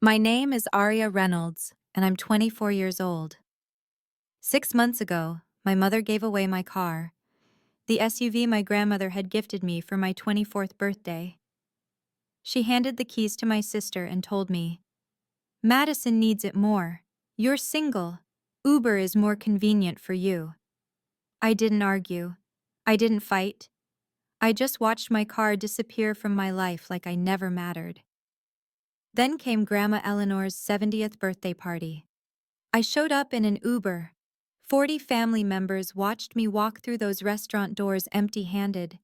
My name is Aria Reynolds, and I'm 24 years old. 6 months ago, my mother gave away my car, the SUV my grandmother had gifted me for my 24th birthday. She handed the keys to my sister and told me, "Madison needs it more. You're single. Uber is more convenient for you." I didn't argue. I didn't fight. I just watched my car disappear from my life like I never mattered. Then came Grandma Eleanor's 70th birthday party. I showed up in an Uber. 40 family members watched me walk through those restaurant doors empty-handed.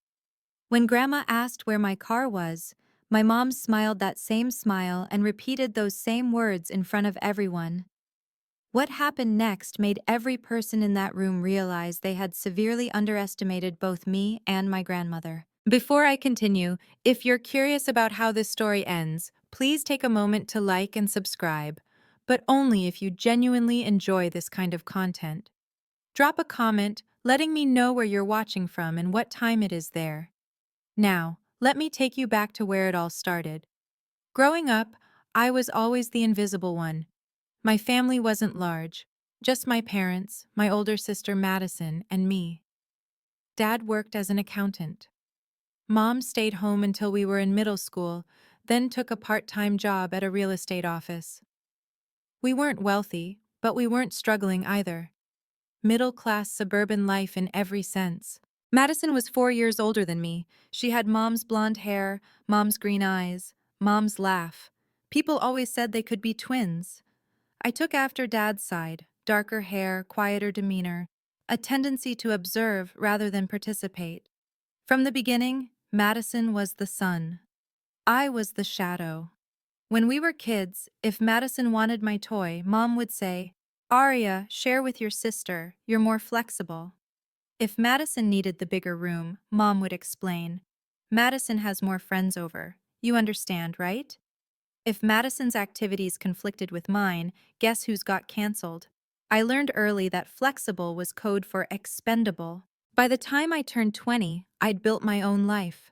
When Grandma asked where my car was, my mom smiled that same smile and repeated those same words in front of everyone. What happened next made every person in that room realize they had severely underestimated both me and my grandmother. Before I continue, if you're curious about how this story ends, please take a moment to like and subscribe, but only if you genuinely enjoy this kind of content. Drop a comment letting me know where you're watching from and what time it is there. Now, let me take you back to where it all started. Growing up, I was always the invisible one. My family wasn't large, just my parents, my older sister Madison, and me. Dad worked as an accountant. Mom stayed home until we were in middle school, then took a part-time job at a real estate office. We weren't wealthy, but we weren't struggling either. Middle-class suburban life in every sense. Madison was 4 years older than me. She had Mom's blonde hair, Mom's green eyes, Mom's laugh. People always said they could be twins. I took after Dad's side, darker hair, quieter demeanor, a tendency to observe rather than participate. From the beginning, Madison was the sun. I was the shadow. When we were kids, if Madison wanted my toy, Mom would say, "Aria, share with your sister, you're more flexible." If Madison needed the bigger room, Mom would explain, "Madison has more friends over. You understand, right?" If Madison's activities conflicted with mine, guess who's got canceled? I learned early that flexible was code for expendable. By the time I turned 20, I'd built my own life.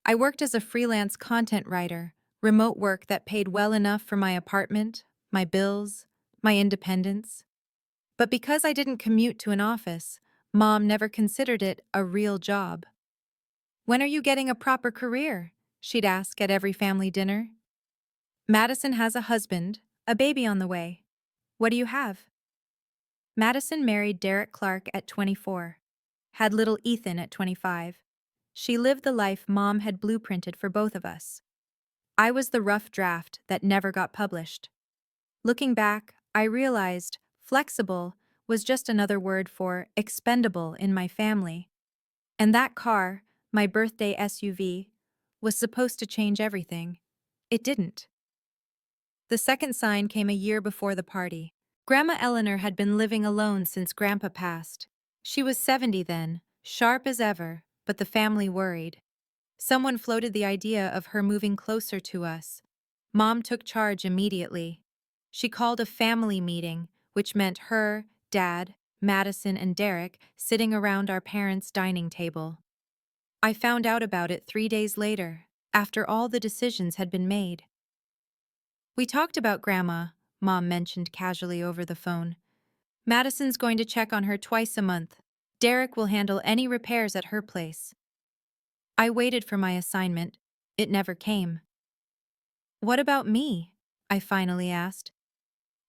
I worked as a freelance content writer, remote work that paid well enough for my apartment, my bills, my independence. But because I didn't commute to an office, Mom never considered it a real job. "When are you getting a proper career?" she'd ask at every family dinner. "Madison has a husband, a baby on the way. What do you have?" Madison married Derek Clark at 24, had little Ethan at 25. She lived the life Mom had blueprinted for both of us. I was the rough draft that never got published. Looking back, I realized flexible was just another word for expendable in my family. And that car, my birthday SUV, was supposed to change everything. It didn't. The second sign came a year before the party. Grandma Eleanor had been living alone since Grandpa passed. She was 70 then, sharp as ever, but the family worried. Someone floated the idea of her moving closer to us. Mom took charge immediately. She called a family meeting, which meant her, Dad, Madison, and Derek sitting around our parents' dining table. I found out about it 3 days later, after all the decisions had been made. "We talked about Grandma," Mom mentioned casually over the phone. "Madison's going to check on her twice a month. Derek will handle any repairs at her place." I waited for my assignment. It never came. "What about me?" I finally asked.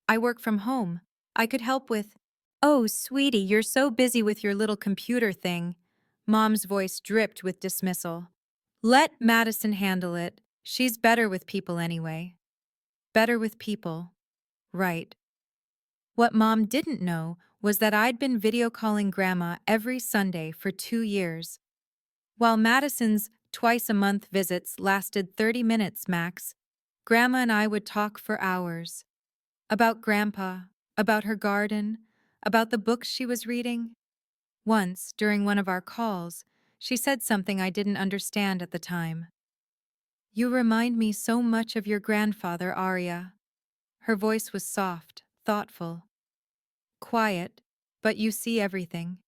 "I work from home. I could help with—" "Oh, sweetie, you're so busy with your little computer thing." Mom's voice dripped with dismissal. "Let Madison handle it. She's better with people anyway." Better with people. Right. What Mom didn't know was that I'd been video calling Grandma every Sunday for 2 years. While Madison's twice-a-month visits lasted 30 minutes max, Grandma and I would talk for hours. About Grandpa, about her garden, about the books she was reading. Once, during one of our calls, she said something I didn't understand at the time. "You remind me so much of your grandfather, Aria." Her voice was soft, thoughtful, quiet, but you see everything.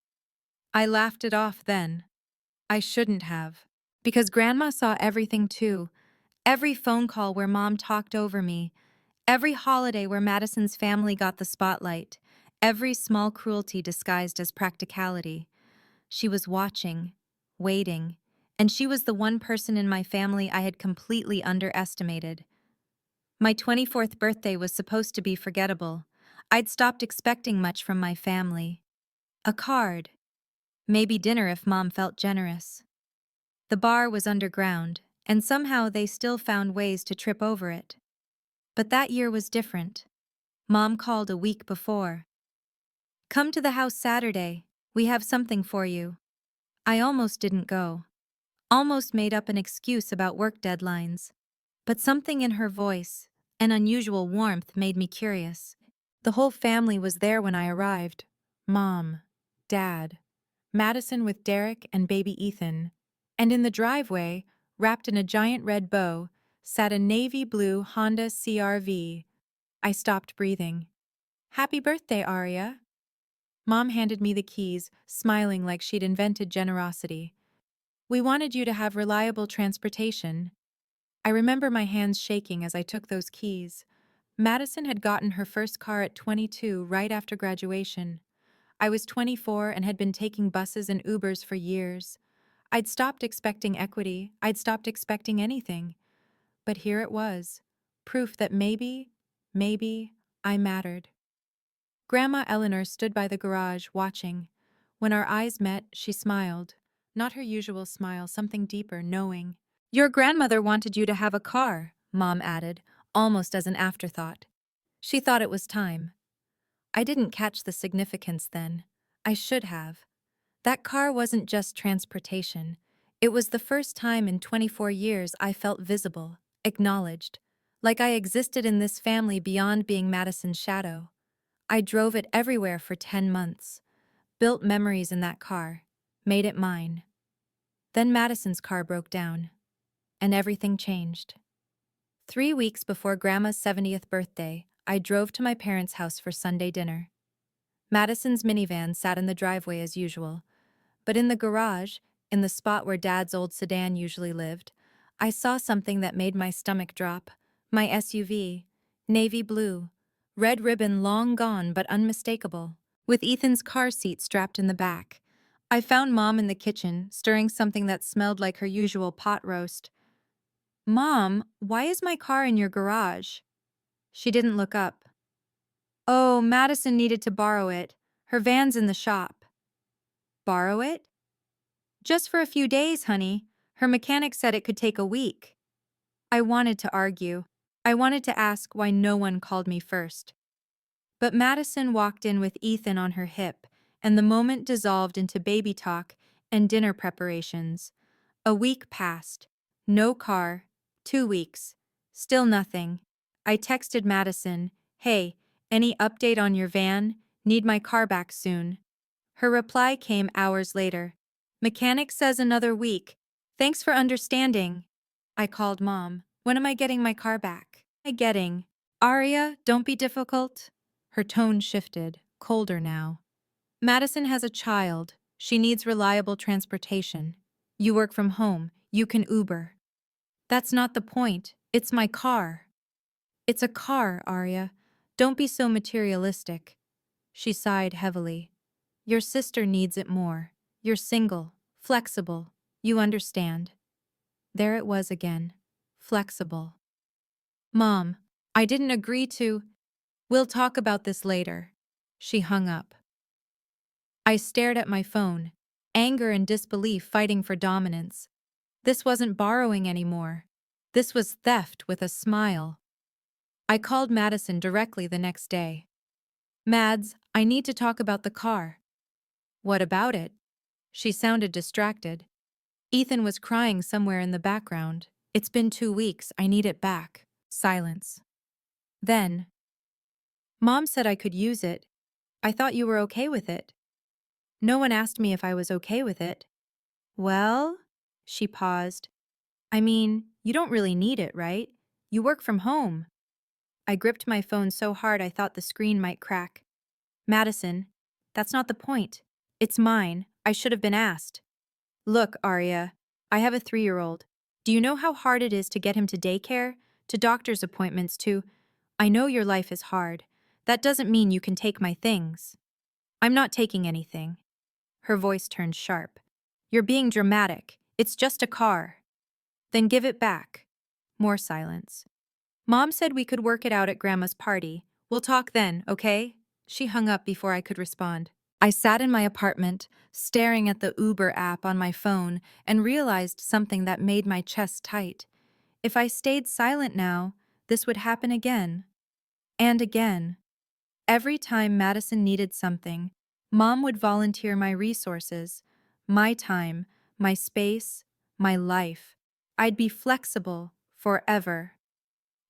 I laughed it off then. I shouldn't have. Because Grandma saw everything too. Every phone call where Mom talked over me, Every holiday where Madison's family got the spotlight, every small cruelty disguised as practicality. She was watching, waiting, and she was the one person in my family I had completely underestimated. My 24th birthday was supposed to be forgettable. I'd stopped expecting much from my family. A card, maybe dinner if Mom felt generous. The bar was underground, and somehow they still found ways to trip over it. But that year was different. Mom called a week before. "Come to the house Saturday. We have something for you." I almost didn't go. Almost made up an excuse about work deadlines. But something in her voice, an unusual warmth, made me curious. The whole family was there when I arrived. Mom, Dad, Madison with Derek and baby Ethan. And in the driveway, wrapped in a giant red bow, sat a navy blue Honda CR-V. I stopped breathing. "Happy birthday, Aria." Mom handed me the keys, smiling like she'd invented generosity. "We wanted you to have reliable transportation." I remember my hands shaking as I took those keys. Madison had gotten her first car at 22, right after graduation. I was 24 and had been taking buses and Ubers for years. I'd stopped expecting equity, I'd stopped expecting anything. But here it was, proof that maybe, I mattered. Grandma Eleanor stood by the garage, watching. When our eyes met, she smiled. Not her usual smile, something deeper, knowing. "Your grandmother wanted you to have a car," Mom added, almost as an afterthought. She thought it was time. I didn't catch the significance then. I should have. That car wasn't just transportation. It was the first time in 24 years I felt visible, acknowledged, like I existed in this family beyond being Madison's shadow. I drove it everywhere for 10 months, built memories in that car, made it mine. Then Madison's car broke down, and everything changed. 3 weeks before Grandma's 70th birthday, I drove to my parents' house for Sunday dinner. Madison's minivan sat in the driveway as usual, but in the garage, in the spot where Dad's old sedan usually lived, I saw something that made my stomach drop. My SUV, navy blue, red ribbon long gone but unmistakable, with Ethan's car seat strapped in the back. I found Mom in the kitchen, stirring something that smelled like her usual pot roast. "Mom, why is my car in your garage?" She didn't look up. "Oh, Madison needed to borrow it. Her van's in the shop." "Borrow it?" "Just for a few days, honey. Her mechanic said it could take a week." I wanted to argue. I wanted to ask why no one called me first. But Madison walked in with Ethan on her hip, and the moment dissolved into baby talk and dinner preparations. A week passed. No car. 2 weeks. Still nothing. I texted Madison, "Hey, any update on your van? Need my car back soon." Her reply came hours later. "Mechanic says another week. Thanks for understanding." I called Mom. "When am I getting my car back?" "Aria, don't be difficult." Her tone shifted, colder now. "Madison has a child. She needs reliable transportation. You work from home. You can Uber." "That's not the point. It's my car." "It's a car, Aria. Don't be so materialistic." She sighed heavily. "Your sister needs it more. You're single, flexible. You understand." There it was again. Flexible. "Mom, I didn't agree to." "We'll talk about this later." She hung up. I stared at my phone, anger and disbelief fighting for dominance. This wasn't borrowing anymore. This was theft with a smile. I called Madison directly the next day. "Mads, I need to talk about the car." "What about it?" She sounded distracted. "Ethan was crying somewhere in the background. It's been 2 weeks, I need it back." Silence. Then, "Mom said I could use it. I thought you were okay with it." "No one asked me if I was okay with it." "Well?" She paused. "I mean, you don't really need it, right? You work from home." I gripped my phone so hard I thought the screen might crack. "Madison, that's not the point. It's mine. I should have been asked." "Look, Aria, I have a 3-year-old. Do you know how hard it is to get him to daycare, to doctor's appointments, to..." I know your life is hard. That doesn't mean you can take my things. I'm not taking anything. Her voice turned sharp. You're being dramatic. It's just a car. Then give it back. More silence. Mom said we could work it out at Grandma's party. We'll talk then, okay? She hung up before I could respond. I sat in my apartment, staring at the Uber app on my phone, and realized something that made my chest tight. If I stayed silent now, this would happen again. And again. Every time Madison needed something, Mom would volunteer my resources, my time, my space, my life. I'd be flexible forever.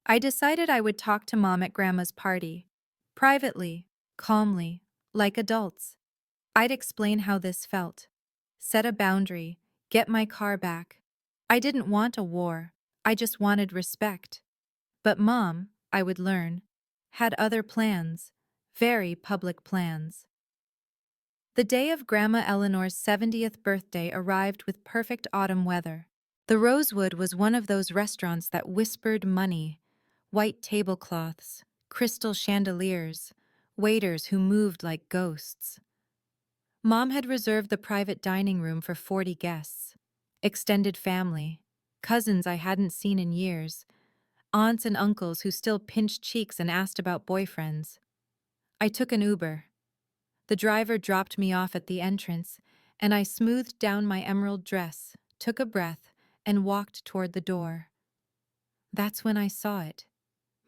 I decided I would talk to Mom at Grandma's party. Privately, calmly, like adults. I'd explain how this felt. Set a boundary, get my car back. I didn't want a war, I just wanted respect. But Mom, I would learn, had other plans, very public plans. The day of Grandma Eleanor's 70th birthday arrived with perfect autumn weather. The Rosewood was one of those restaurants that whispered money, white tablecloths, crystal chandeliers, waiters who moved like ghosts. Mom had reserved the private dining room for 40 guests, extended family, cousins I hadn't seen in years, aunts and uncles who still pinched cheeks and asked about boyfriends. I took an Uber. The driver dropped me off at the entrance, and I smoothed down my emerald dress, took a breath, and walked toward the door. That's when I saw it.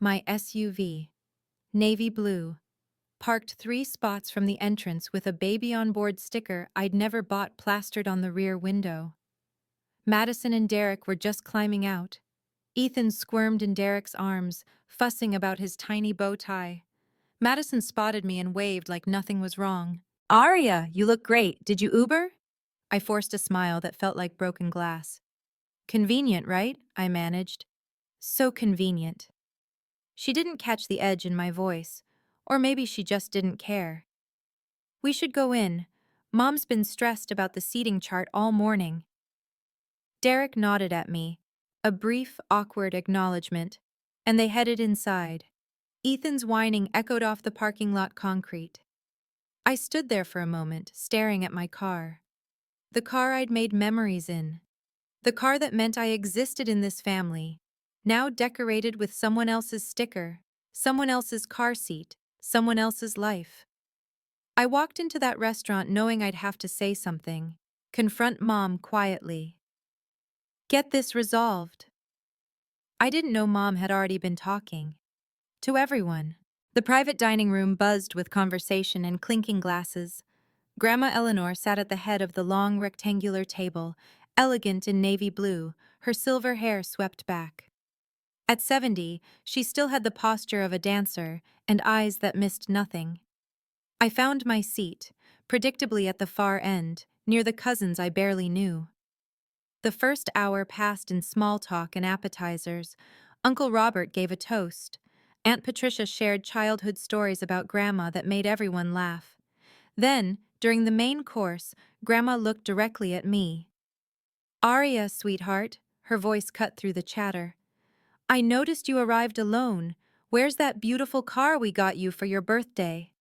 My SUV, navy blue, parked 3 spots from the entrance with a baby on board sticker I'd never bought plastered on the rear window. Madison and Derek were just climbing out. Ethan squirmed in Derek's arms, fussing about his tiny bow tie. Madison spotted me and waved like nothing was wrong. Aria, you look great. Did you Uber? I forced a smile that felt like broken glass. Convenient, right? I managed. So convenient. She didn't catch the edge in my voice, or maybe she just didn't care. We should go in. Mom's been stressed about the seating chart all morning. Derek nodded at me, a brief, awkward acknowledgement, and they headed inside. Ethan's whining echoed off the parking lot concrete. I stood there for a moment, staring at my car. The car I'd made memories in. The car that meant I existed in this family, now decorated with someone else's sticker, someone else's car seat, someone else's life. I walked into that restaurant knowing I'd have to say something, confront Mom quietly. Get this resolved. I didn't know Mom had already been talking. To everyone. The private dining room buzzed with conversation and clinking glasses. Grandma Eleanor sat at the head of the long rectangular table, elegant in navy blue, her silver hair swept back. At 70, she still had the posture of a dancer and eyes that missed nothing. I found my seat, predictably at the far end, near the cousins I barely knew. The first hour passed in small talk and appetizers. Uncle Robert gave a toast. Aunt Patricia shared childhood stories about Grandma that made everyone laugh. Then, during the main course, Grandma looked directly at me. Aria, sweetheart, her voice cut through the chatter. I noticed you arrived alone. Where's that beautiful car we got you for your birthday?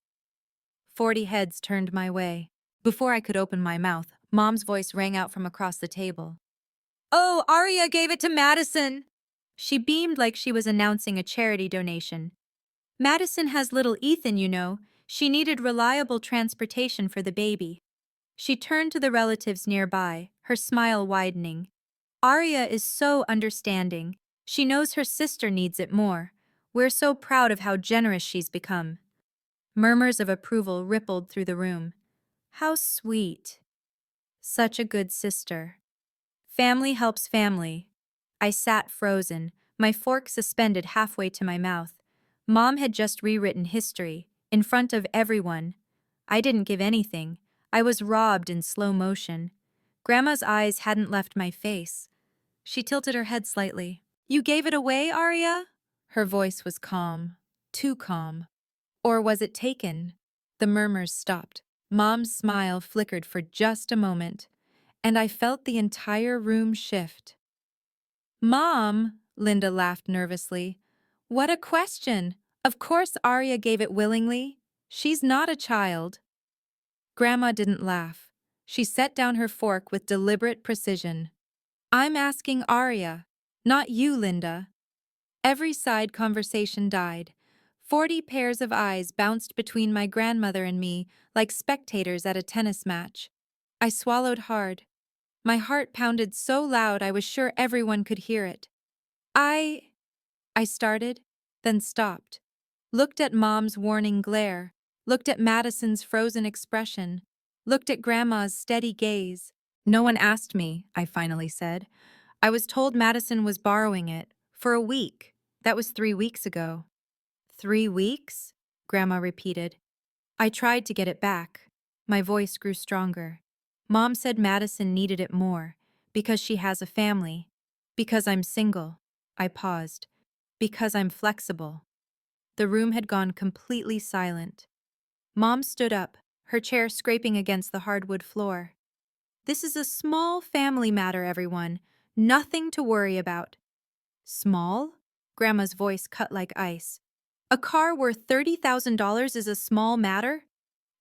40 heads turned my way. Before I could open my mouth, Mom's voice rang out from across the table. Oh, Aria gave it to Madison! She beamed like she was announcing a charity donation. Madison has little Ethan, you know. She needed reliable transportation for the baby. She turned to the relatives nearby, her smile widening. Aria is so understanding. She knows her sister needs it more. We're so proud of how generous she's become. Murmurs of approval rippled through the room. How sweet. Such a good sister. Family helps family. I sat frozen, my fork suspended halfway to my mouth. Mom had just rewritten history, in front of everyone. I didn't give anything. I was robbed in slow motion. Grandma's eyes hadn't left my face. She tilted her head slightly. You gave it away, Aria? Her voice was calm. Too calm. Or was it taken? The murmurs stopped. Mom's smile flickered for just a moment, and I felt the entire room shift. Mom, Linda laughed nervously. What a question! Of course Arya gave it willingly. She's not a child. Grandma didn't laugh. She set down her fork with deliberate precision. I'm asking Arya, not you, Linda. Every side conversation died. 40 pairs of eyes bounced between my grandmother and me like spectators at a tennis match. I swallowed hard. My heart pounded so loud I was sure everyone could hear it. I I started, then stopped. Looked at Mom's warning glare, looked at Madison's frozen expression, looked at Grandma's steady gaze. No one asked me, I finally said. I was told Madison was borrowing it, for a week. That was 3 weeks ago. 3 weeks? Grandma repeated. I tried to get it back. My voice grew stronger. Mom said Madison needed it more, because she has a family. Because I'm single. I paused. Because I'm flexible. The room had gone completely silent. Mom stood up, her chair scraping against the hardwood floor. This is a small family matter, everyone. Nothing to worry about. Small? Grandma's voice cut like ice. A car worth $30,000 is a small matter?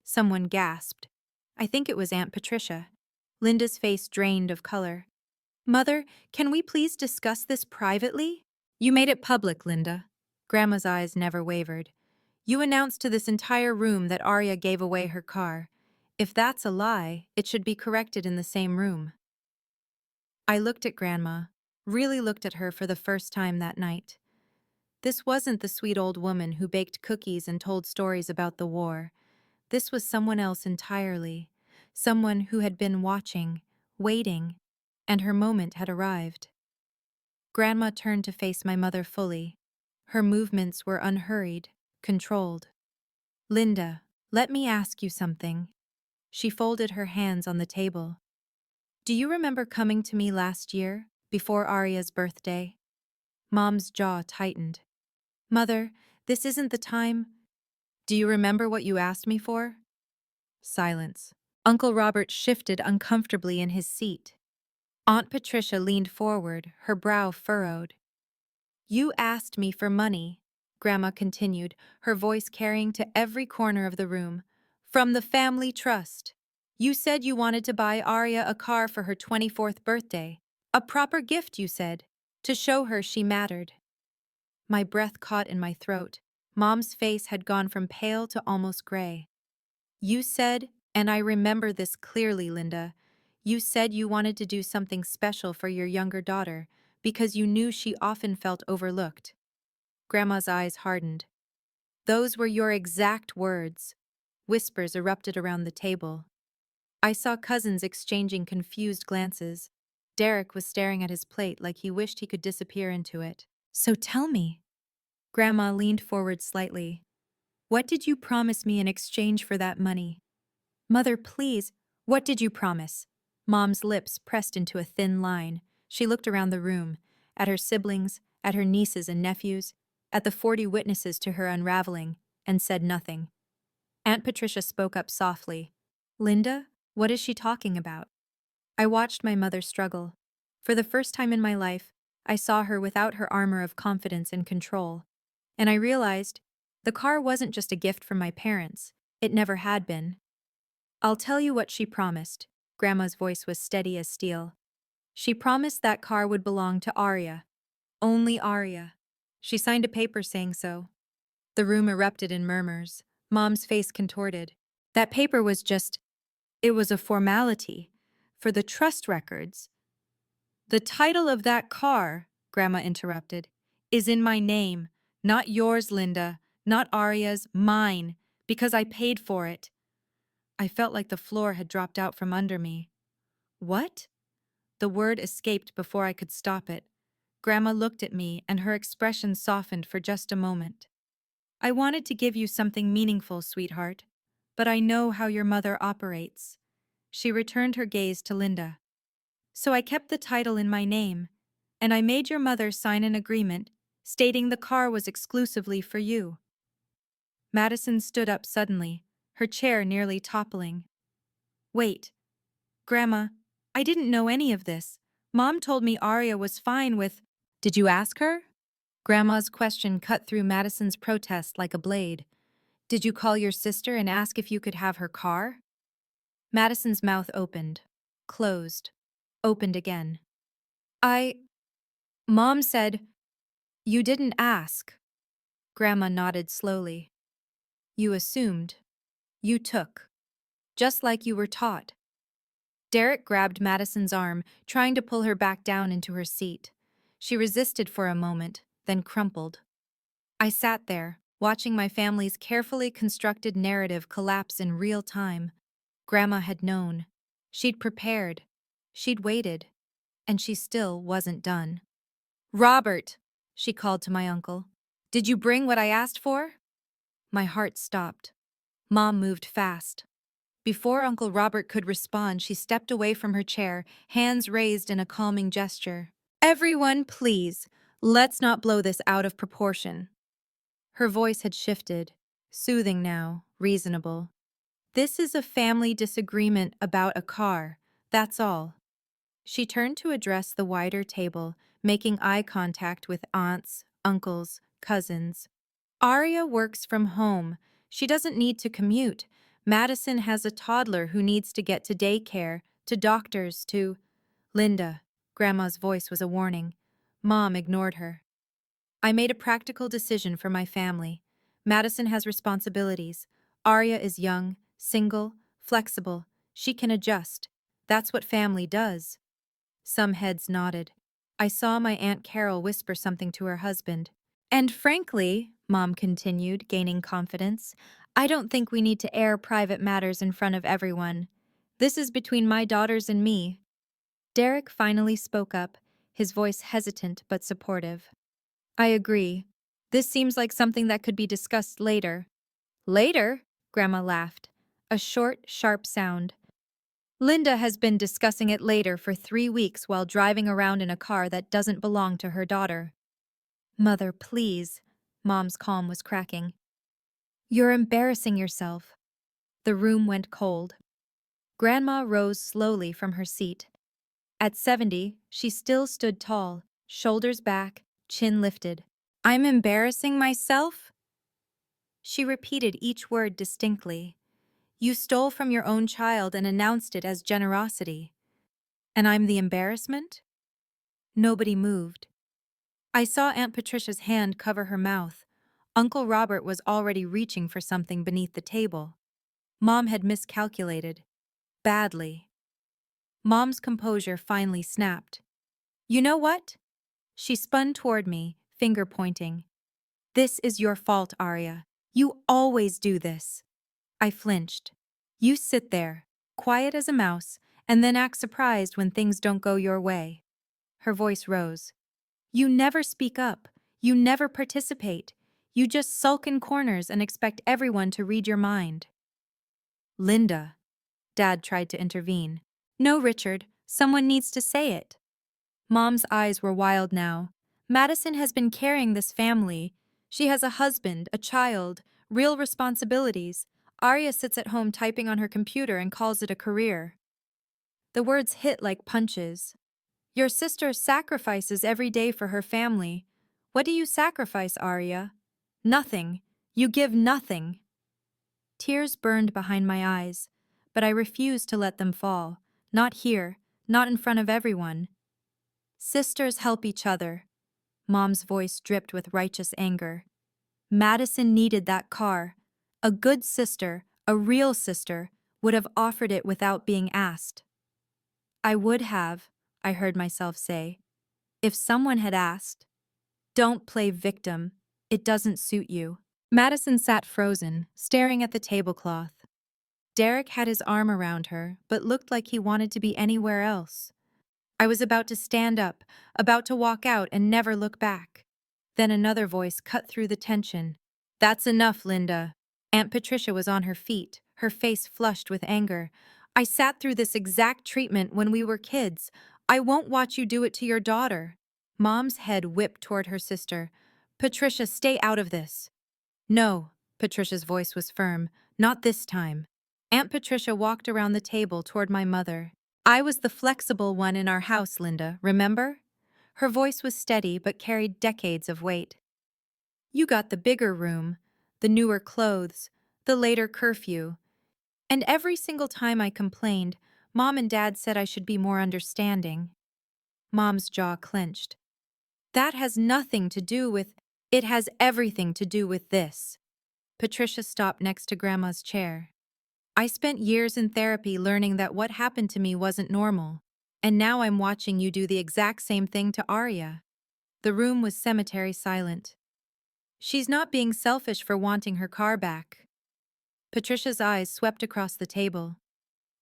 Someone gasped. I think it was Aunt Patricia. Linda's face drained of color. Mother, can we please discuss this privately? You made it public, Linda. Grandma's eyes never wavered. You announced to this entire room that Arya gave away her car. If that's a lie, it should be corrected in the same room. I looked at Grandma, really looked at her for the first time that night. This wasn't the sweet old woman who baked cookies and told stories about the war. This was someone else entirely. Someone who had been watching, waiting, and her moment had arrived. Grandma turned to face my mother fully. Her movements were unhurried, controlled. Linda, let me ask you something. She folded her hands on the table. Do you remember coming to me last year, before Arya's birthday? Mom's jaw tightened. Mother, this isn't the time. Do you remember what you asked me for? Silence. Uncle Robert shifted uncomfortably in his seat. Aunt Patricia leaned forward, her brow furrowed. You asked me for money, Grandma continued, her voice carrying to every corner of the room. From the family trust. You said you wanted to buy Arya a car for her 24th birthday. A proper gift, you said, to show her she mattered. My breath caught in my throat. Mom's face had gone from pale to almost gray. You said, and I remember this clearly, Linda, you said you wanted to do something special for your younger daughter because you knew she often felt overlooked. Grandma's eyes hardened. Those were your exact words. Whispers erupted around the table. I saw cousins exchanging confused glances. Derek was staring at his plate like he wished he could disappear into it. So tell me. Grandma leaned forward slightly. What did you promise me in exchange for that money? Mother, please, what did you promise? Mom's lips pressed into a thin line. She looked around the room, at her siblings, at her nieces and nephews, at the 40 witnesses to her unraveling, and said nothing. Aunt Patricia spoke up softly. Linda, what is she talking about? I watched my mother struggle. For the first time in my life, I saw her without her armor of confidence and control. And I realized the car wasn't just a gift from my parents. It never had been. I'll tell you what she promised. Grandma's voice was steady as steel. She promised that car would belong to Arya. Only Arya. She signed a paper saying so. The room erupted in murmurs. Mom's face contorted. That paper was it was a formality. For the trust records. The title of that car, Grandma interrupted, is in my name. Not yours, Linda. Not Arya's, mine. Because I paid for it. I felt like the floor had dropped out from under me. What? The word escaped before I could stop it. Grandma looked at me and her expression softened for just a moment. I wanted to give you something meaningful, sweetheart, but I know how your mother operates. She returned her gaze to Linda. So I kept the title in my name, and I made your mother sign an agreement stating the car was exclusively for you. Madison stood up suddenly, her chair nearly toppling. Wait, Grandma, I didn't know any of this. Mom told me Arya was fine with... Did you ask her? Grandma's question cut through Madison's protest like a blade. Did you call your sister and ask if you could have her car? Madison's mouth opened, closed, opened again. I. Mom said, you didn't ask. Grandma nodded slowly. You assumed. You took. Just like you were taught. Derek grabbed Madison's arm, trying to pull her back down into her seat. She resisted for a moment, then crumpled. I sat there, watching my family's carefully constructed narrative collapse in real time. Grandma had known. She'd prepared. She'd waited. And she still wasn't done. Robert, she called to my uncle. Did you bring what I asked for? My heart stopped. Mom moved fast. Before Uncle Robert could respond, she stepped away from her chair, hands raised in a calming gesture. Everyone, please, let's not blow this out of proportion. Her voice had shifted, soothing now, reasonable. This is a family disagreement about a car, that's all. She turned to address the wider table, making eye contact with aunts, uncles, cousins. Aria works from home. She doesn't need to commute. Madison has a toddler who needs to get to daycare, to doctors, to... Linda. Grandma's voice was a warning. Mom ignored her. I made a practical decision for my family. Madison has responsibilities. Aria is young, single, flexible. She can adjust. That's what family does. Some heads nodded. I saw my Aunt Carol whisper something to her husband. And frankly, Mom continued, gaining confidence, I don't think we need to air private matters in front of everyone. This is between my daughters and me. Derek finally spoke up, his voice hesitant but supportive. I agree. This seems like something that could be discussed later. Later? Grandma laughed. A short, sharp sound. Linda has been discussing it later for 3 weeks while driving around in a car that doesn't belong to her daughter. Mother, please. Mom's calm was cracking. You're embarrassing yourself. The room went cold. Grandma rose slowly from her seat. At 70, she still stood tall, shoulders back, chin lifted. I'm embarrassing myself? She repeated each word distinctly. You stole from your own child and announced it as generosity. And I'm the embarrassment? Nobody moved. I saw Aunt Patricia's hand cover her mouth. Uncle Robert was already reaching for something beneath the table. Mom had miscalculated. Badly. Mom's composure finally snapped. You know what? She spun toward me, finger pointing. This is your fault, Arya. You always do this. I flinched. You sit there, quiet as a mouse, and then act surprised when things don't go your way. Her voice rose. You never speak up. You never participate. You just sulk in corners and expect everyone to read your mind. Linda. Dad tried to intervene. No, Richard. Someone needs to say it. Mom's eyes were wild now. Madison has been carrying this family. She has a husband, a child, real responsibilities. Arya sits at home typing on her computer and calls it a career. The words hit like punches. Your sister sacrifices every day for her family. What do you sacrifice, Arya? Nothing. You give nothing. Tears burned behind my eyes, but I refused to let them fall. Not here, not in front of everyone. Sisters help each other. Mom's voice dripped with righteous anger. Madison needed that car. A good sister, a real sister, would have offered it without being asked. I would have, I heard myself say, if someone had asked. Don't play victim. It doesn't suit you. Madison sat frozen, staring at the tablecloth. Derek had his arm around her, but looked like he wanted to be anywhere else. I was about to stand up, about to walk out and never look back. Then another voice cut through the tension. That's enough, Linda. Aunt Patricia was on her feet, her face flushed with anger. I sat through this exact treatment when we were kids. I won't watch you do it to your daughter. Mom's head whipped toward her sister. Patricia, stay out of this. No, Patricia's voice was firm. Not this time. Aunt Patricia walked around the table toward my mother. I was the flexible one in our house, Linda, remember? Her voice was steady but carried decades of weight. You got the bigger room, the newer clothes, the later curfew. And every single time I complained, Mom and Dad said I should be more understanding. Mom's jaw clenched. That has nothing to do with— It has everything to do with this. Patricia stopped next to Grandma's chair. I spent years in therapy learning that what happened to me wasn't normal. And now I'm watching you do the exact same thing to Arya. The room was cemetery silent. She's not being selfish for wanting her car back. Patricia's eyes swept across the table.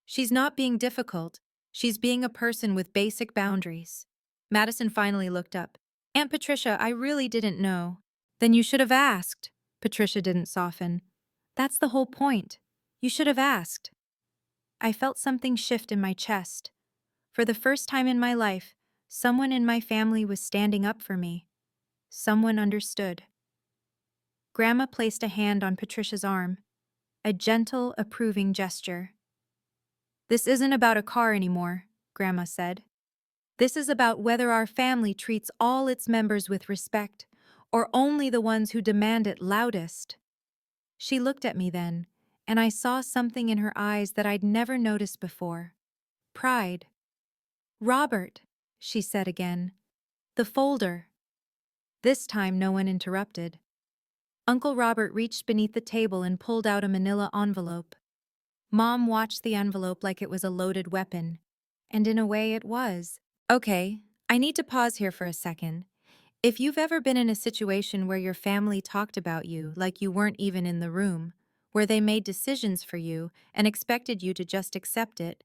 She's not being difficult. She's being a person with basic boundaries. Madison finally looked up. Aunt Patricia, I really didn't know. Then you should have asked. Patricia didn't soften. That's the whole point. You should have asked. I felt something shift in my chest. For the first time in my life, someone in my family was standing up for me. Someone understood. Grandma placed a hand on Patricia's arm. A gentle, approving gesture. This isn't about a car anymore, Grandma said. This is about whether our family treats all its members with respect, or only the ones who demand it loudest. She looked at me then, and I saw something in her eyes that I'd never noticed before. Pride. Robert, she said again. The folder. This time no one interrupted. Uncle Robert reached beneath the table and pulled out a manila envelope. Mom watched the envelope like it was a loaded weapon. And in a way it was. Okay, I need to pause here for a second. If you've ever been in a situation where your family talked about you like you weren't even in the room, where they made decisions for you and expected you to just accept it,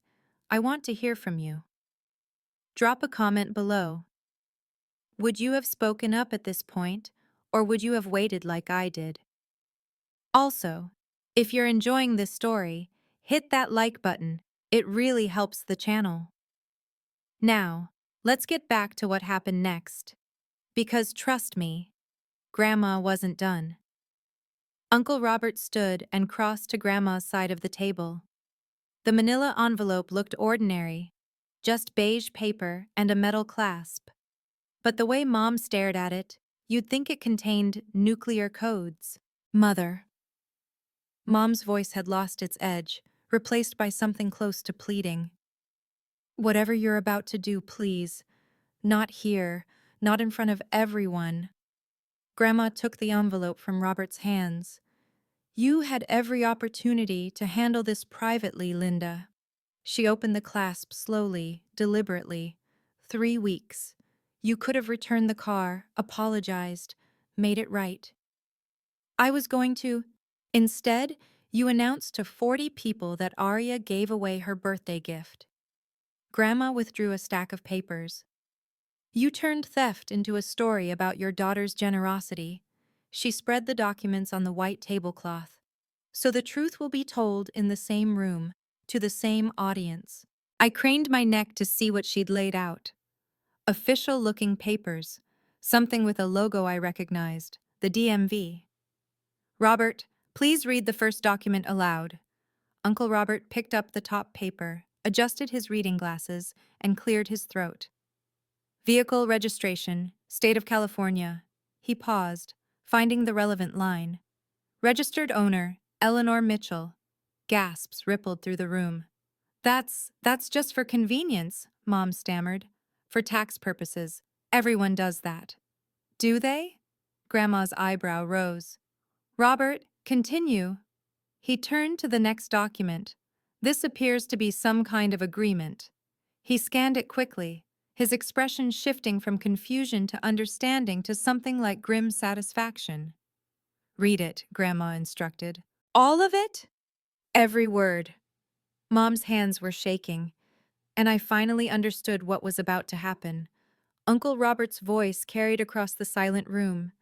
I want to hear from you. Drop a comment below. Would you have spoken up at this point, or would you have waited like I did? Also, if you're enjoying this story, hit that like button. It really helps the channel. Now, let's get back to what happened next. Because trust me, Grandma wasn't done. Uncle Robert stood and crossed to Grandma's side of the table. The manila envelope looked ordinary, just beige paper and a metal clasp. But the way Mom stared at it, you'd think it contained nuclear codes. Mother. Mom's voice had lost its edge, replaced by something close to pleading. Whatever you're about to do, please. Not here, not in front of everyone. Grandma took the envelope from Robert's hands. You had every opportunity to handle this privately, Linda. She opened the clasp slowly, deliberately. 3 weeks. You could have returned the car, apologized, made it right. I was going to. Instead, you announced to 40 people that Arya gave away her birthday gift. Grandma withdrew a stack of papers. You turned theft into a story about your daughter's generosity. She spread the documents on the white tablecloth. So the truth will be told in the same room, to the same audience. I craned my neck to see what she'd laid out. Official-looking papers, something with a logo I recognized, the DMV. Robert, please read the first document aloud. Uncle Robert picked up the top paper, adjusted his reading glasses, and cleared his throat. Vehicle registration, State of California. He paused, finding the relevant line. Registered owner, Eleanor Mitchell. Gasps rippled through the room. That's just for convenience, Mom stammered. For tax purposes. Everyone does that. Do they? Grandma's eyebrow rose. Robert, continue. He turned to the next document. This appears to be some kind of agreement. He scanned it quickly, his expression shifting from confusion to understanding to something like grim satisfaction. Read it, Grandma instructed. All of it? Every word. Mom's hands were shaking, and I finally understood what was about to happen. Uncle Robert's voice carried across the silent room.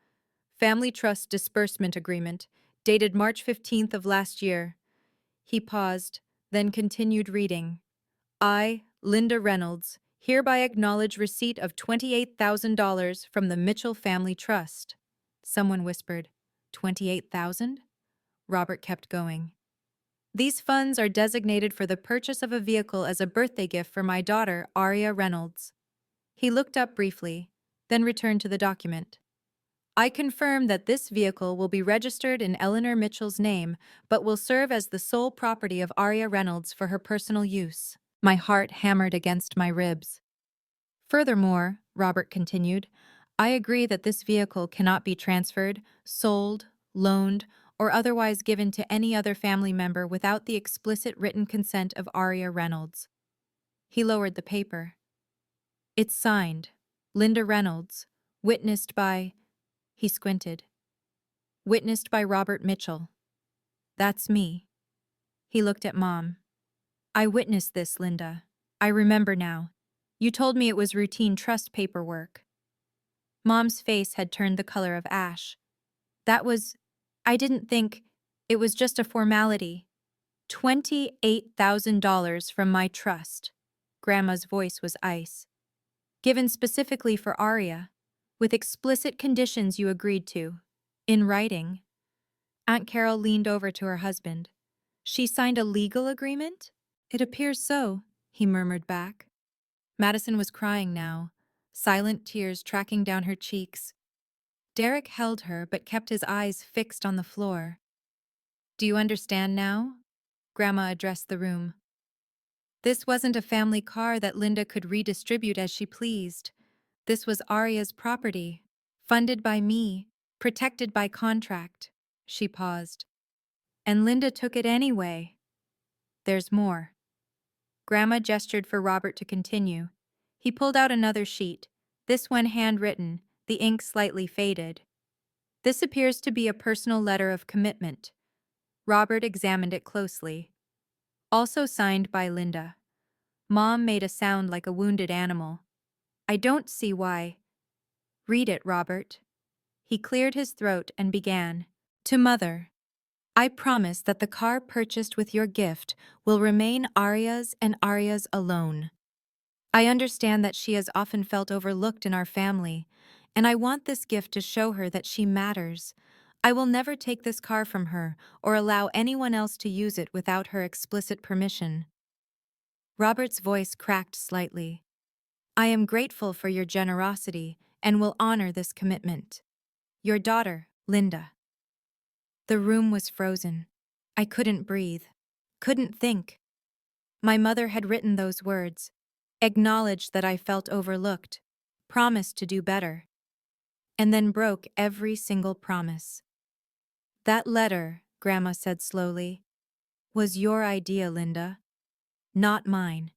Family Trust Disbursement Agreement, dated March 15th of last year. He paused, then continued reading. I, Linda Reynolds, hereby acknowledge receipt of $28,000 from the Mitchell Family Trust. Someone whispered, 28,000? Robert kept going. These funds are designated for the purchase of a vehicle as a birthday gift for my daughter, Arya Reynolds. He looked up briefly, then returned to the document. I confirm that this vehicle will be registered in Eleanor Mitchell's name, but will serve as the sole property of Aria Reynolds for her personal use. My heart hammered against my ribs. Furthermore, Robert continued, I agree that this vehicle cannot be transferred, sold, loaned, or otherwise given to any other family member without the explicit written consent of Aria Reynolds. He lowered the paper. It's signed, Linda Reynolds, witnessed by... He squinted. Witnessed by Robert Mitchell. That's me. He looked at Mom. I witnessed this, Linda. I remember now. You told me it was routine trust paperwork. Mom's face had turned the color of ash. I didn't think, it was just a formality. $28,000 from my trust. Grandma's voice was ice. Given specifically for Aria, with explicit conditions you agreed to. In writing. Aunt Carol leaned over to her husband. She signed a legal agreement? It appears so, he murmured back. Madison was crying now, silent tears tracking down her cheeks. Derek held her but kept his eyes fixed on the floor. Do you understand now? Grandma addressed the room. This wasn't a family car that Linda could redistribute as she pleased. This was Aria's property, funded by me, protected by contract. She paused. And Linda took it anyway. There's more. Grandma gestured for Robert to continue. He pulled out another sheet, this one handwritten, the ink slightly faded. This appears to be a personal letter of commitment. Robert examined it closely. Also signed by Linda. Mom made a sound like a wounded animal. I don't see why. Read it, Robert. He cleared his throat and began. To Mother. I promise that the car purchased with your gift will remain Aria's and Aria's alone. I understand that she has often felt overlooked in our family, and I want this gift to show her that she matters. I will never take this car from her or allow anyone else to use it without her explicit permission. Robert's voice cracked slightly. I am grateful for your generosity and will honor this commitment. Your daughter, Linda. The room was frozen. I couldn't breathe. Couldn't think. My mother had written those words, acknowledged that I felt overlooked, promised to do better, and then broke every single promise. That letter, Grandma said slowly, was your idea, Linda, not mine.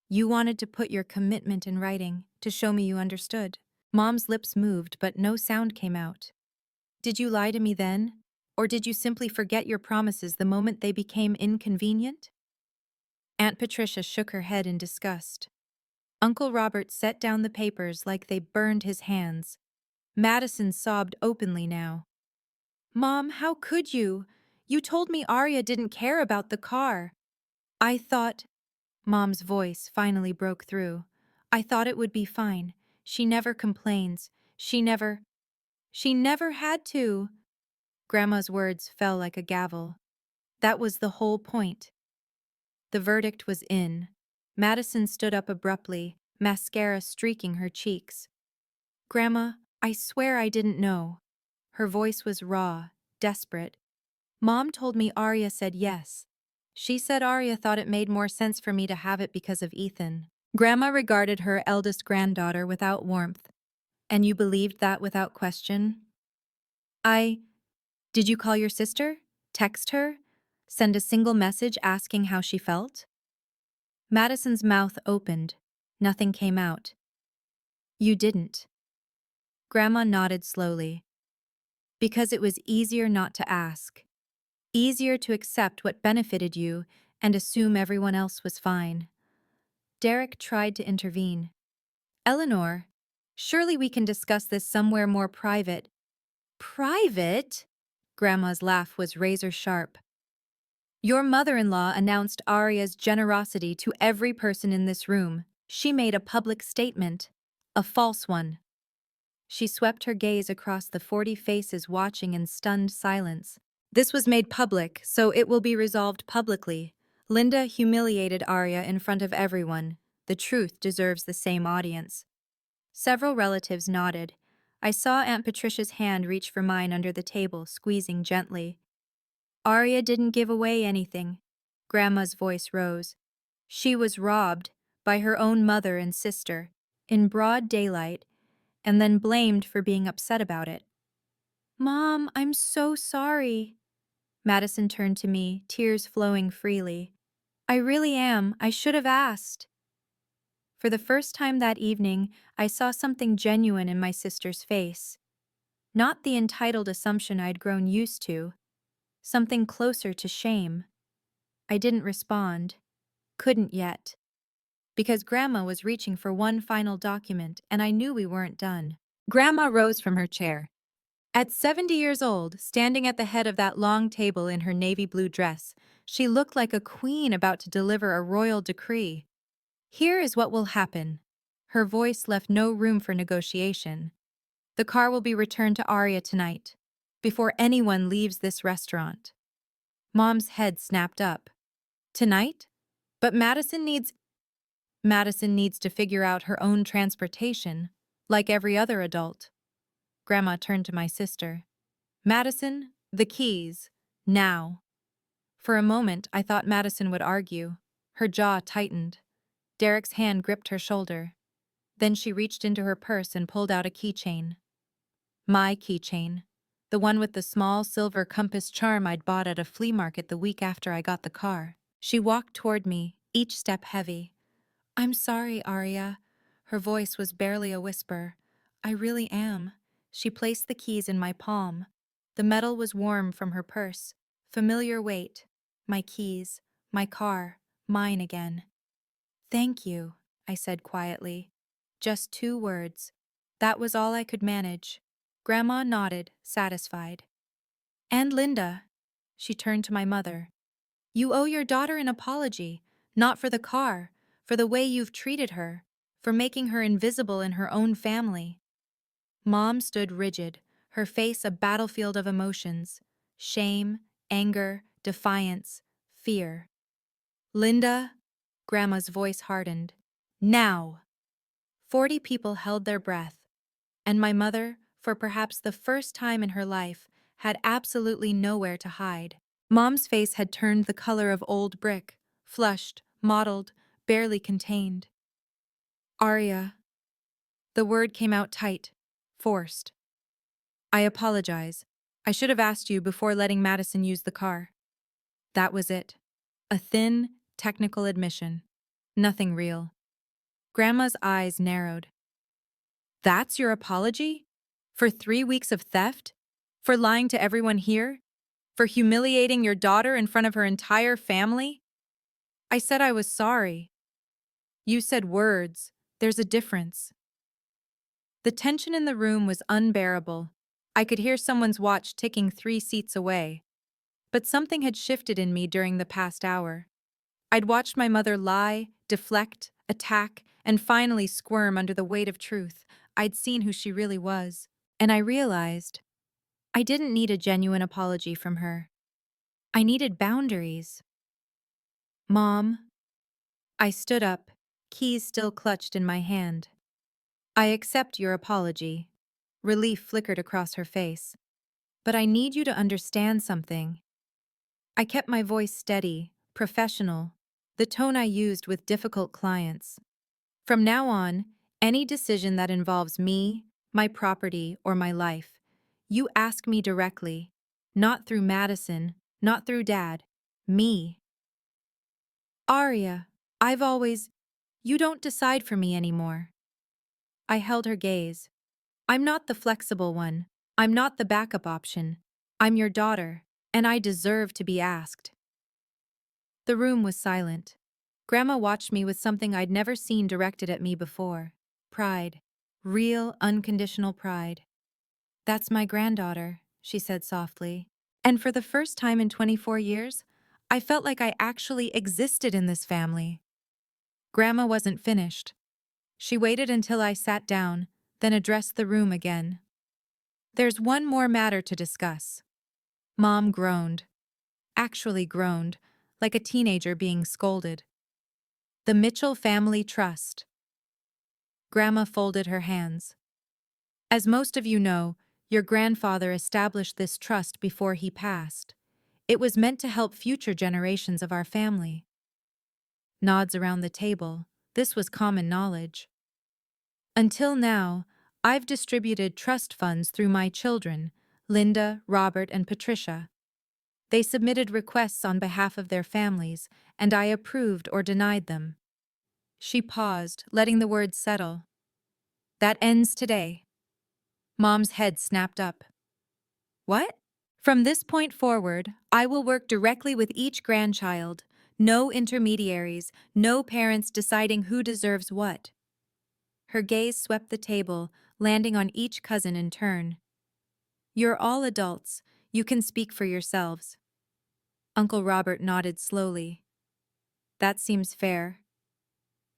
You wanted to put your commitment in writing to show me you understood. Mom's lips moved, but no sound came out. Did you lie to me then? Or did you simply forget your promises the moment they became inconvenient? Aunt Patricia shook her head in disgust. Uncle Robert set down the papers like they burned his hands. Madison sobbed openly now. Mom, how could you? You told me Aria didn't care about the car. I thought... Mom's voice finally broke through. I thought it would be fine. She never complains. She never had to. Grandma's words fell like a gavel. That was the whole point. The verdict was in. Madison stood up abruptly, mascara streaking her cheeks. Grandma, I swear I didn't know. Her voice was raw, desperate. Mom told me Aria said yes. She said Aria thought it made more sense for me to have it because of Ethan. Grandma regarded her eldest granddaughter without warmth. And you believed that without question? Did you call your sister? Text her? Send a single message asking how she felt? Madison's mouth opened. Nothing came out. You didn't. Grandma nodded slowly. Because it was easier not to ask. Easier to accept what benefited you and assume everyone else was fine. Derek tried to intervene. Eleanor, surely we can discuss this somewhere more private. Private? Grandma's laugh was razor sharp. Your mother-in-law announced Aria's generosity to every person in this room. She made a public statement. A false one. She swept her gaze across the 40 faces watching in stunned silence. This was made public, so it will be resolved publicly. Linda humiliated Aria in front of everyone. The truth deserves the same audience. Several relatives nodded. I saw Aunt Patricia's hand reach for mine under the table, squeezing gently. Arya didn't give away anything. Grandma's voice rose. She was robbed by her own mother and sister in broad daylight and then blamed for being upset about it. Mom, I'm so sorry. Madison turned to me, tears flowing freely. I really am. I should have asked. For the first time that evening, I saw something genuine in my sister's face. Not the entitled assumption I'd grown used to, something closer to shame. I didn't respond. Couldn't yet. Because Grandma was reaching for one final document and I knew we weren't done. Grandma rose from her chair. At 70 years old, standing at the head of that long table in her navy blue dress, she looked like a queen about to deliver a royal decree. Here is what will happen. Her voice left no room for negotiation. The car will be returned to Arya tonight, before anyone leaves this restaurant. Mom's head snapped up. Tonight? But Madison needs to figure out her own transportation, like every other adult. Grandma turned to my sister. Madison, the keys. Now. For a moment, I thought Madison would argue. Her jaw tightened. Derek's hand gripped her shoulder. Then she reached into her purse and pulled out a keychain. My keychain. The one with the small silver compass charm I'd bought at a flea market the week after I got the car. She walked toward me, each step heavy. I'm sorry, Arya. Her voice was barely a whisper. I really am. She placed the keys in my palm. The metal was warm from her purse. Familiar weight. My keys. My car. Mine again. Thank you, I said quietly. Just 2 words. That was all I could manage. Grandma nodded, satisfied. And Linda. She turned to my mother. You owe your daughter an apology, not for the car, for the way you've treated her, for making her invisible in her own family. Mom stood rigid, her face a battlefield of emotions. Shame, anger, defiance, fear. Linda, Grandma's voice hardened. Now! 40 people held their breath, and my mother, for perhaps the first time in her life, had absolutely nowhere to hide. Mom's face had turned the color of old brick, flushed, mottled, barely contained. Arya. The word came out tight, forced. I apologize. I should have asked you before letting Madison use the car. That was it. A thin, technical admission. Nothing real. Grandma's eyes narrowed. That's your apology? For 3 weeks of theft? For lying to everyone here? For humiliating your daughter in front of her entire family? I said I was sorry. You said words. There's a difference. The tension in the room was unbearable. I could hear someone's watch ticking 3 seats away. But something had shifted in me during the past hour. I'd watched my mother lie, deflect, attack, and finally squirm under the weight of truth. I'd seen who she really was. And I realized I didn't need a genuine apology from her. I needed boundaries. Mom. I stood up, keys still clutched in my hand. I accept your apology. Relief flickered across her face. But I need you to understand something. I kept my voice steady, professional, the tone I used with difficult clients. From now on, any decision that involves me, my property, or my life, you ask me directly, not through Madison, not through Dad, me. Arya, you don't decide for me anymore. I held her gaze. I'm not the flexible one. I'm not the backup option. I'm your daughter, and I deserve to be asked. The room was silent. Grandma watched me with something I'd never seen directed at me before. Pride. Real, unconditional pride. That's my granddaughter, she said softly. And for the first time in 24 years, I felt like I actually existed in this family. Grandma wasn't finished. She waited until I sat down, then addressed the room again. There's one more matter to discuss. Mom groaned. Actually groaned, like a teenager being scolded. The Mitchell family trust. Grandma folded her hands. As most of you know, your grandfather established this trust before he passed. It was meant to help future generations of our family. Nods around the table. This was common knowledge. Until now, I've distributed trust funds through my children, Linda, Robert, and Patricia. They submitted requests on behalf of their families, and I approved or denied them. She paused, letting the words settle. That ends today. Mom's head snapped up. What? From this point forward, I will work directly with each grandchild. No intermediaries, no parents deciding who deserves what. Her gaze swept the table, landing on each cousin in turn. You're all adults. You can speak for yourselves. Uncle Robert nodded slowly. That seems fair.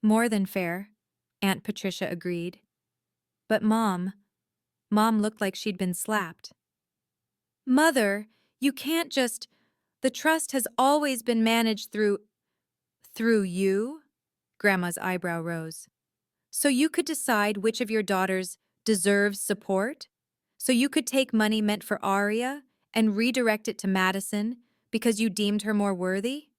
More than fair, Aunt Patricia agreed. But Mom looked like she'd been slapped. Mother, you can't just... The trust has always been managed through you? Grandma's eyebrow rose. So you could decide which of your daughters deserves support? So you could take money meant for Aria and redirect it to Madison because you deemed her more worthy?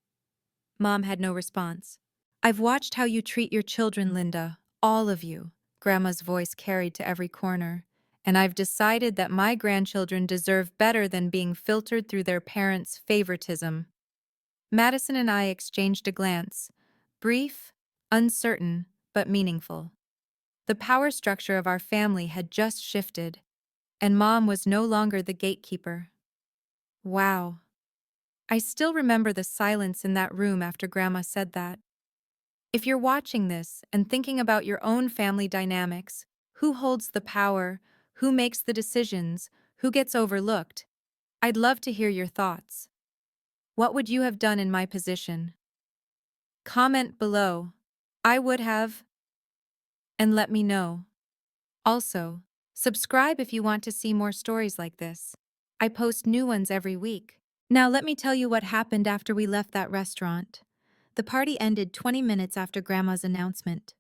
Mom had no response. I've watched how you treat your children, Linda, all of you, Grandma's voice carried to every corner, and I've decided that my grandchildren deserve better than being filtered through their parents' favoritism. Madison and I exchanged a glance, brief, uncertain, but meaningful. The power structure of our family had just shifted, and Mom was no longer the gatekeeper. Wow. I still remember the silence in that room after Grandma said that. If you're watching this and thinking about your own family dynamics, who holds the power, who makes the decisions, who gets overlooked, I'd love to hear your thoughts. What would you have done in my position? Comment below. I would have. And let me know. Also, subscribe if you want to see more stories like this. I post new ones every week. Now let me tell you what happened after we left that restaurant. The party ended 20 minutes after Grandma's announcement.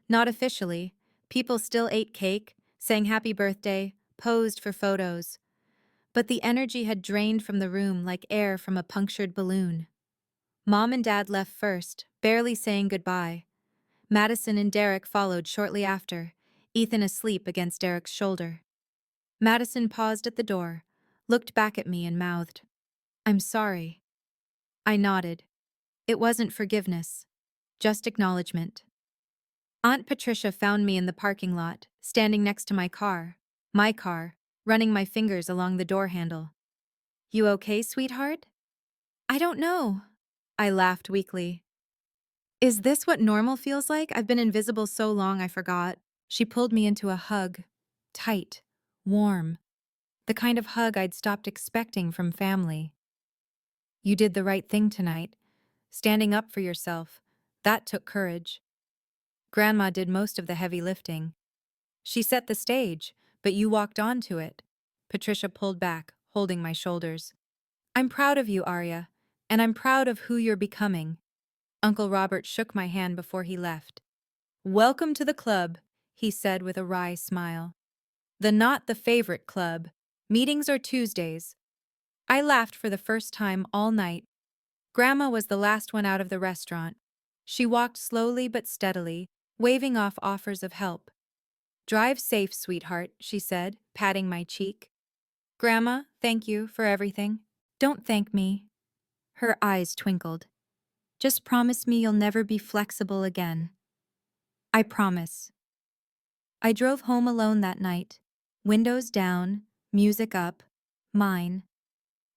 Not officially. People still ate cake, sang happy birthday, posed for photos. But the energy had drained from the room like air from a punctured balloon. Mom and Dad left first, barely saying goodbye. Madison and Derek followed shortly after, Ethan asleep against Derek's shoulder. Madison paused at the door, looked back at me and mouthed, "I'm sorry." I nodded. It wasn't forgiveness, just acknowledgement. Aunt Patricia found me in the parking lot, standing next to my car, running my fingers along the door handle. "You okay, sweetheart?" "I don't know." I laughed weakly. "Is this what normal feels like? I've been invisible so long I forgot." She pulled me into a hug. Tight, warm, the kind of hug I'd stopped expecting from family. "You did the right thing tonight. Standing up for yourself. That took courage. Grandma did most of the heavy lifting. She set the stage, but you walked onto it." Patricia pulled back, holding my shoulders. "I'm proud of you, Arya, and I'm proud of who you're becoming." Uncle Robert shook my hand before he left. "Welcome to the club," he said with a wry smile. "The not the favorite club. Meetings are Tuesdays." I laughed for the first time all night. Grandma was the last one out of the restaurant. She walked slowly but steadily, waving off offers of help. "Drive safe, sweetheart," she said, patting my cheek. "Grandma, thank you for everything." "Don't thank me." Her eyes twinkled. "Just promise me you'll never be flexible again." "I promise." I drove home alone that night. Windows down, music up, mine.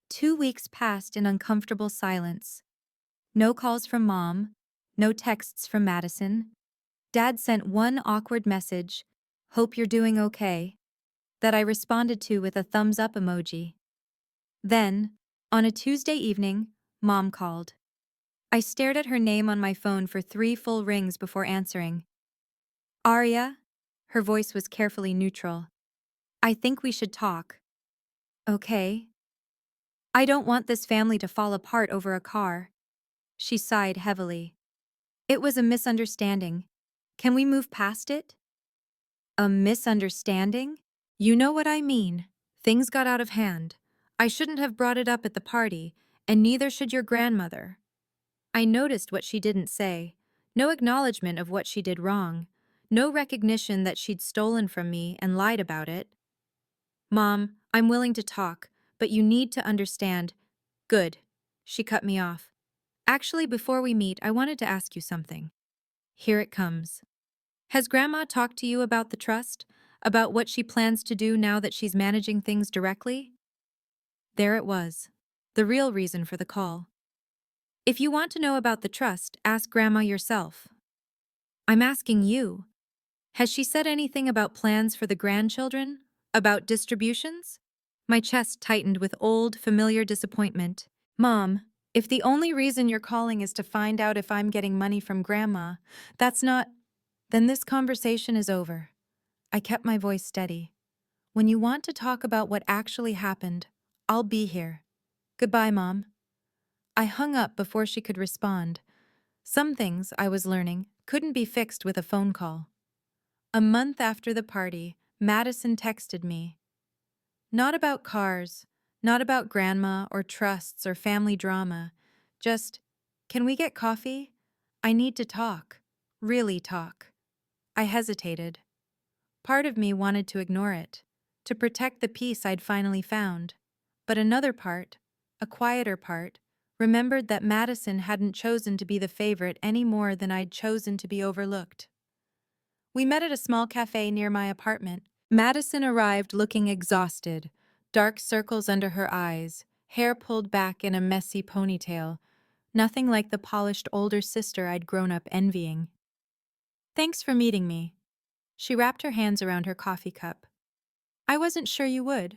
2 weeks passed in uncomfortable silence. No calls from Mom, no texts from Madison. Dad sent one awkward message, "Hope you're doing okay," that I responded to with a thumbs up emoji. Then, on a Tuesday evening, Mom called. I stared at her name on my phone for 3 full rings before answering. "Arya?" Her voice was carefully neutral. "I think we should talk." "Okay." "I don't want this family to fall apart over a car." She sighed heavily. "It was a misunderstanding. Can we move past it?" A misunderstanding? You know what I mean. Things got out of hand. I shouldn't have brought it up at the party, and neither should your grandmother. I noticed what she didn't say. No acknowledgement of what she did wrong. No recognition that she'd stolen from me and lied about it. Mom, I'm willing to talk, but you need to understand. Good. She cut me off. Actually, before we meet, I wanted to ask you something. Here it comes. Has Grandma talked to you about the trust? About what she plans to do now that she's managing things directly? There it was. The real reason for the call. If you want to know about the trust, ask Grandma yourself. I'm asking you. Has she said anything about plans for the grandchildren? About distributions? My chest tightened with old, familiar disappointment. Mom, if the only reason you're calling is to find out if I'm getting money from Grandma, that's not. Then this conversation is over. I kept my voice steady. When you want to talk about what actually happened, I'll be here. Goodbye, Mom. I hung up before she could respond. Some things, I was learning, couldn't be fixed with a phone call. A month after the party, Madison texted me. Not about cars, not about Grandma or trusts or family drama. Just, can we get coffee? I need to talk. Really talk. I hesitated. Part of me wanted to ignore it, to protect the peace I'd finally found. But another part, a quieter part, remembered that Madison hadn't chosen to be the favorite any more than I'd chosen to be overlooked. We met at a small cafe near my apartment. Madison arrived looking exhausted, dark circles under her eyes, hair pulled back in a messy ponytail, nothing like the polished older sister I'd grown up envying. Thanks for meeting me. She wrapped her hands around her coffee cup. I wasn't sure you would.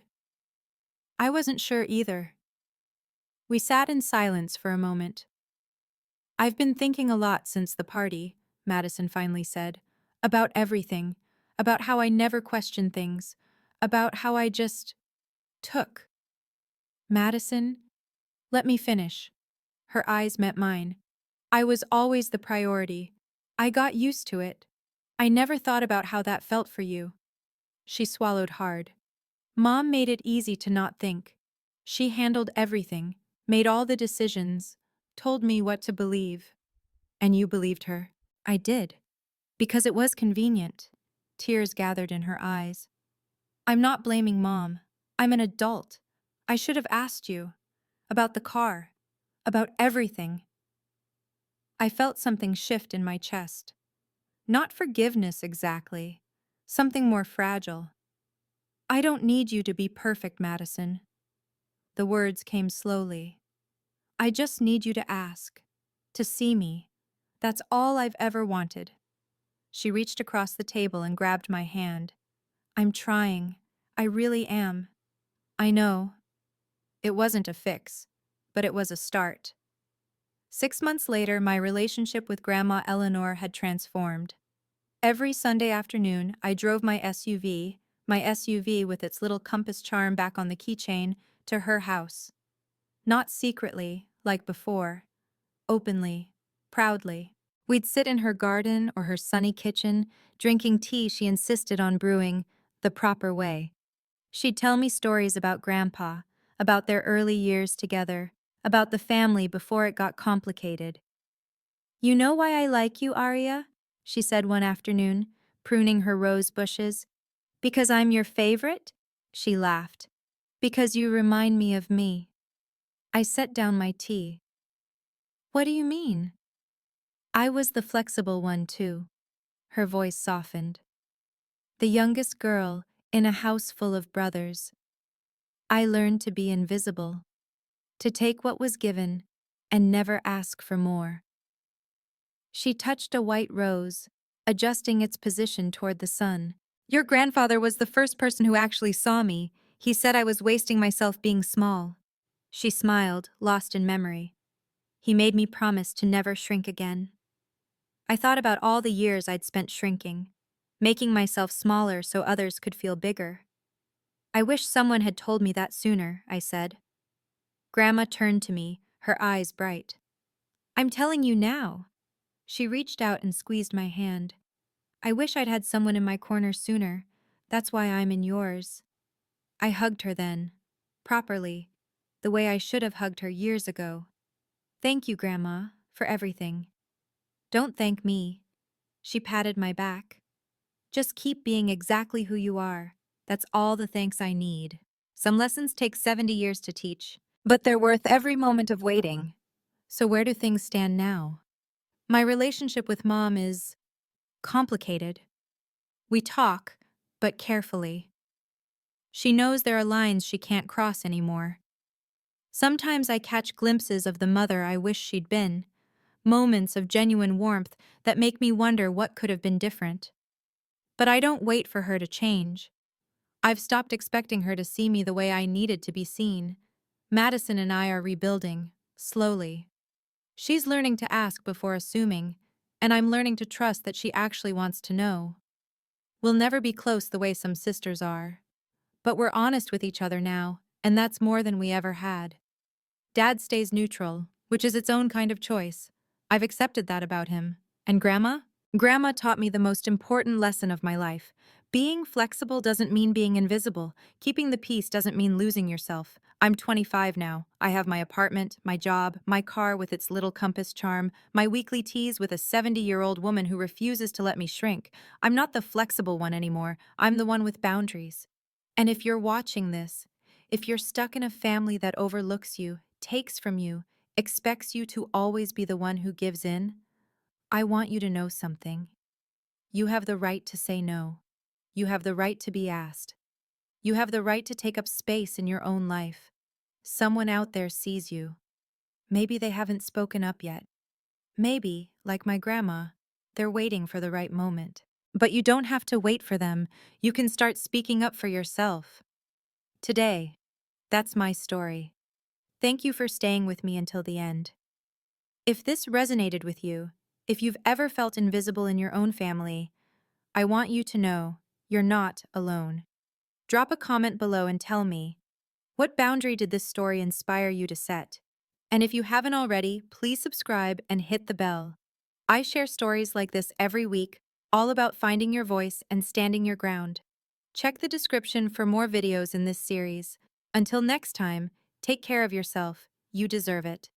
I wasn't sure either. We sat in silence for a moment. I've been thinking a lot since the party, Madison finally said, about everything, about how I never question things, about how I just took. Madison, let me finish. Her eyes met mine. I was always the priority. I got used to it. I never thought about how that felt for you. She swallowed hard. Mom made it easy to not think. She handled everything, made all the decisions, told me what to believe. And you believed her. I did. Because it was convenient. Tears gathered in her eyes. I'm not blaming Mom. I'm an adult. I should have asked you. About the car. About everything. I felt something shift in my chest. Not forgiveness exactly. Something more fragile. I don't need you to be perfect, Madison. The words came slowly. I just need you to ask. To see me. That's all I've ever wanted. She reached across the table and grabbed my hand. I'm trying. I really am. I know. It wasn't a fix, but it was a start. 6 months later, my relationship with Grandma Eleanor had transformed. Every Sunday afternoon, I drove my SUV with its little compass charm back on the keychain, to her house. Not secretly, like before. Openly. Proudly. We'd sit in her garden or her sunny kitchen, drinking tea she insisted on brewing the proper way. She'd tell me stories about Grandpa, about their early years together, about the family before it got complicated. You know why I like you, Arya? She said one afternoon, pruning her rose bushes. Because I'm your favorite? She laughed. Because you remind me of me. I set down my tea. What do you mean? I was the flexible one too. Her voice softened. The youngest girl in a house full of brothers. I learned to be invisible, to take what was given and never ask for more. She touched a white rose, adjusting its position toward the sun. Your grandfather was the first person who actually saw me. He said I was wasting myself being small. She smiled, lost in memory. He made me promise to never shrink again. I thought about all the years I'd spent shrinking, making myself smaller so others could feel bigger. I wish someone had told me that sooner, I said. Grandma turned to me, her eyes bright. I'm telling you now. She reached out and squeezed my hand. I wish I'd had someone in my corner sooner. That's why I'm in yours. I hugged her then. Properly. The way I should have hugged her years ago. Thank you, Grandma, for everything. Don't thank me. She patted my back. Just keep being exactly who you are. That's all the thanks I need. Some lessons take 70 years to teach, but they're worth every moment of waiting. So where do things stand now? My relationship with Mom is complicated. We talk, but carefully. She knows there are lines she can't cross anymore. Sometimes I catch glimpses of the mother I wish she'd been, moments of genuine warmth that make me wonder what could have been different. But I don't wait for her to change. I've stopped expecting her to see me the way I needed to be seen. Madison and I are rebuilding, slowly. She's learning to ask before assuming, and I'm learning to trust that she actually wants to know. We'll never be close the way some sisters are. But we're honest with each other now, and that's more than we ever had. Dad stays neutral, which is its own kind of choice. I've accepted that about him. And Grandma? Grandma taught me the most important lesson of my life. Being flexible doesn't mean being invisible. Keeping the peace doesn't mean losing yourself. I'm 25 now. I have my apartment, my job, my car with its little compass charm, my weekly teas with a 70-year-old woman who refuses to let me shrink. I'm not the flexible one anymore. I'm the one with boundaries. And if you're watching this, if you're stuck in a family that overlooks you, takes from you, expects you to always be the one who gives in, I want you to know something. You have the right to say no. You have the right to be asked. You have the right to take up space in your own life. Someone out there sees you. Maybe they haven't spoken up yet. Maybe, like my grandma, they're waiting for the right moment. But you don't have to wait for them. You can start speaking up for yourself. Today, that's my story. Thank you for staying with me until the end. If this resonated with you, if you've ever felt invisible in your own family, I want you to know you're not alone. Drop a comment below and tell me, what boundary did this story inspire you to set? And if you haven't already, please subscribe and hit the bell. I share stories like this every week, all about finding your voice and standing your ground. Check the description for more videos in this series. Until next time, take care of yourself. You deserve it.